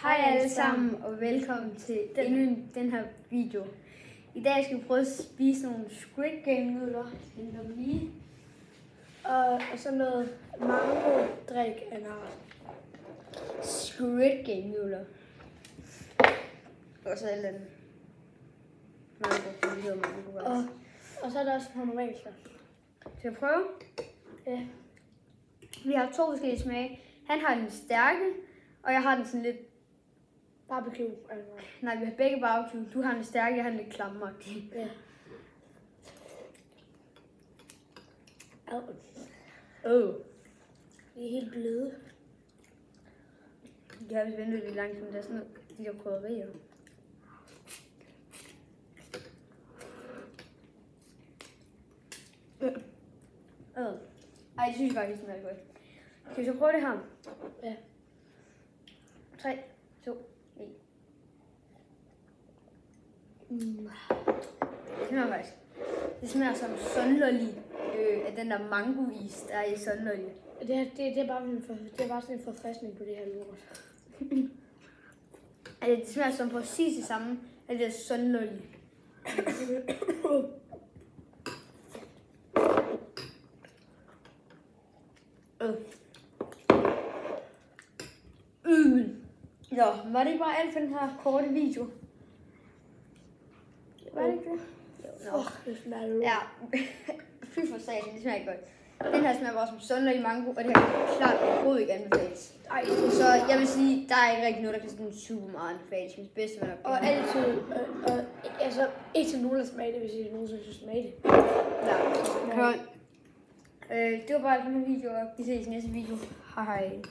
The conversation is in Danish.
Hej alle sammen og velkommen til endnu den her video. I dag skal vi prøve at spise nogle Squid Game nudler. Og så noget mango drik af en art. Squid Game nudler. Og så et eller andet mango, som hedder mango. Og så er der også på normalt stof. Skal jeg prøve? Ja. Vi har to forskellige smage. Han har den stærke, og jeg har den sådan lidt... Barbecue. Nej, vi har begge barbecue. Du har den stærke, jeg har den lidt klammeragtig. Ja. De er helt bløde. De har vist ventet lidt langt, men der er sådan noget, de der krydderier. Ej, det synes jeg faktisk smager godt. Skal vi så prøve det her? Ja. 3, 2, 1. Det smager faktisk. Det smager som sunlolly af den der mangois, der er i sunlolly. Det er bare sådan en forfriskning på det her lort. Altså, det smager som præcis det samme af det der sunlolly. Nå, var det ikke bare alt for den her korte video? Var det ikke det? Jo, det smager lort. Ja, fy for satan, det smager ikke godt. Den her smager bare som sunlolly mango, og det her kan klart overhovedet ikke anbefales. Ej, så jeg vil sige, der er ikke rigtig noget, der kan sådan super meget anbefales. Mit bedste var nok. Og altid, altså ikke til nogen, der smager det, hvis I nogensinde synes smage det. Ja, godt. Det var bare den her video, og vi ses i næste video. Hej hej.